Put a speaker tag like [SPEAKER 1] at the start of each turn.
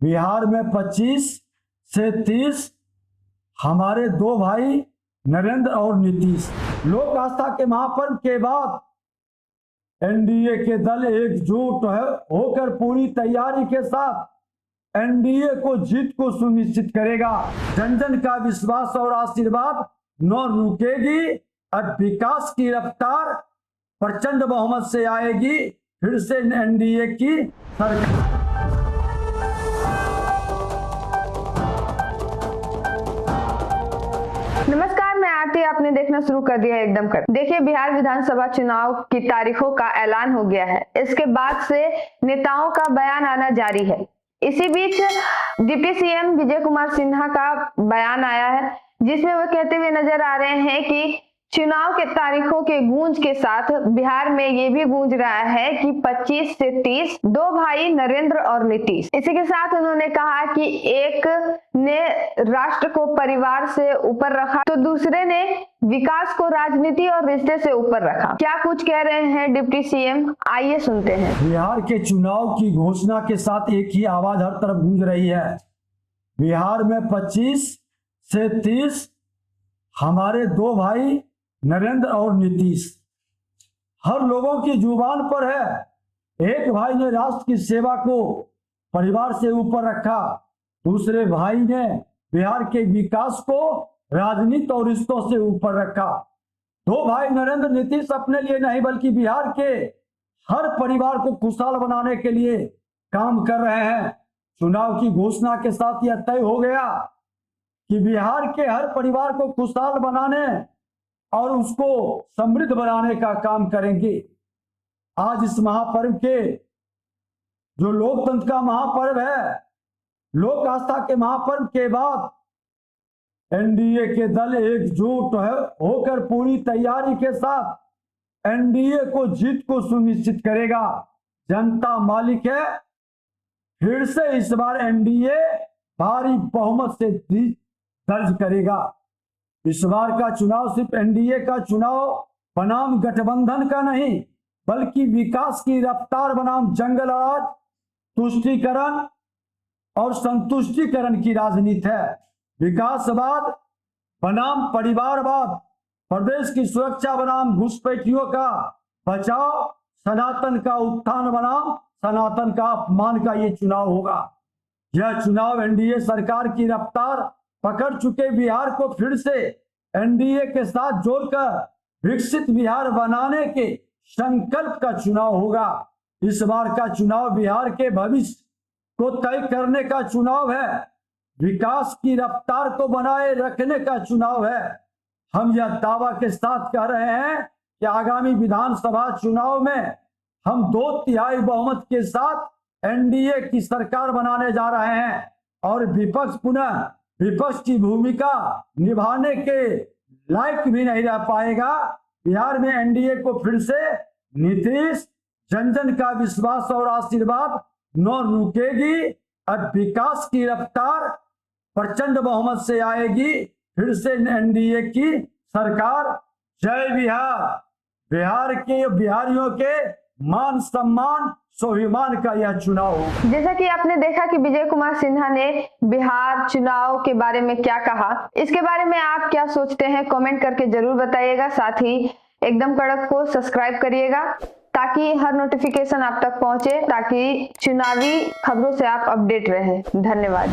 [SPEAKER 1] बिहार में 25 से 30 हमारे दो भाई नरेंद्र और नीतीश। लोक आस्था के महापर्व के बाद एनडीए के दल एकजुट होकर पूरी तैयारी के साथ एनडीए को जीत को सुनिश्चित करेगा। जन जन का विश्वास और आशीर्वाद न रुकेगी। अब विकास की रफ्तार प्रचंड बहुमत से आएगी। फिर से एनडीए की सरकार।
[SPEAKER 2] नमस्कार, मैं आरती। आपने देखना शुरू कर दिया एकदम कर। देखिए, बिहार विधानसभा चुनाव की तारीखों का ऐलान हो गया है। इसके बाद से नेताओं का बयान आना जारी है। इसी बीच डिप्टी सीएम विजय कुमार सिन्हा का बयान आया है, जिसमें वो कहते हुए नजर आ रहे हैं कि चुनाव के तारीखों के गूंज के साथ बिहार में ये भी गूंज रहा है कि 25 से 30 दो भाई नरेंद्र और नीतीश। इसी के साथ उन्होंने कहा कि एक ने राष्ट्र को परिवार से ऊपर रखा तो दूसरे ने विकास को राजनीति और रिश्ते से ऊपर रखा। क्या कुछ कह रहे हैं डिप्टी सीएम, आइए सुनते हैं।
[SPEAKER 1] बिहार के चुनाव की घोषणा के साथ एक ही आवाज हर तरफ गूंज रही है। बिहार में 25 से 30 हमारे दो भाई नरेंद्र और नीतीश। हर लोगों की जुबान पर है। एक भाई ने राष्ट्र की सेवा को परिवार से ऊपर रखा, दूसरे भाई ने बिहार के विकास को राजनीति और रिश्तों से ऊपर रखा। दो भाई नरेंद्र नीतीश अपने लिए नहीं बल्कि बिहार के हर परिवार को खुशहाल बनाने के लिए काम कर रहे हैं। चुनाव की घोषणा के साथ यह तय हो गया कि बिहार के हर परिवार को खुशहाल बनाने और उसको समृद्ध बनाने का काम करेंगे। आज इस महापर्व के जो लोकतंत्र का महापर्व है, लोक आस्था के महापर्व के बाद एनडीए के दल एकजुट होकर पूरी तैयारी के साथ एनडीए को जीत को सुनिश्चित करेगा। जनता मालिक है। फिर से इस बार एनडीए भारी बहुमत से दर्ज करेगा। इस बार का चुनाव सिर्फ एनडीए का चुनाव बनाम गठबंधन का नहीं, बल्कि विकास की रफ्तार बनाम जंगलराज, तुष्टीकरण और संतुष्टिकरण की राजनीति है। विकासवाद बनाम परिवारवाद, प्रदेश की सुरक्षा बनाम घुसपैठियों का बचाव, सनातन का उत्थान बनाम सनातन का अपमान का ये चुनाव होगा। यह चुनाव एनडीए सरकार की रफ्तार पकड़ चुके बिहार को फिर से एनडीए के साथ जोड़कर विकसित बिहार बनाने के संकल्प का चुनाव होगा। इस बार का चुनाव बिहार के भविष्य को तय करने का चुनाव है। विकास की रफ्तार को बनाए रखने का चुनाव है। हम यह दावा के साथ कह रहे हैं कि आगामी विधानसभा चुनाव में हम 2/3 बहुमत के साथ एनडीए की सरकार बनाने जा रहे हैं और विपक्ष पुनः विपक्ष की भूमिका निभाने के लायक भी नहीं रह पाएगा। बिहार में एनडीए को फिर से नीतीश, जन जन का विश्वास और आशीर्वाद न रुकेगी। अब विकास की रफ्तार प्रचंड बहुमत से आएगी। फिर से एनडीए की सरकार। जय बिहार। बिहार के बिहारियों के मान सम्मान स्वाभिमान का यह चुनाव हो।
[SPEAKER 2] जैसा कि आपने देखा कि विजय कुमार सिन्हा ने बिहार चुनाव के बारे में क्या कहा, इसके बारे में आप क्या सोचते हैं कमेंट करके जरूर बताइएगा। साथ ही एकदम कड़क को सब्सक्राइब करिएगा ताकि हर नोटिफिकेशन आप तक पहुंचे, ताकि चुनावी खबरों से आप अपडेट रहें। धन्यवाद।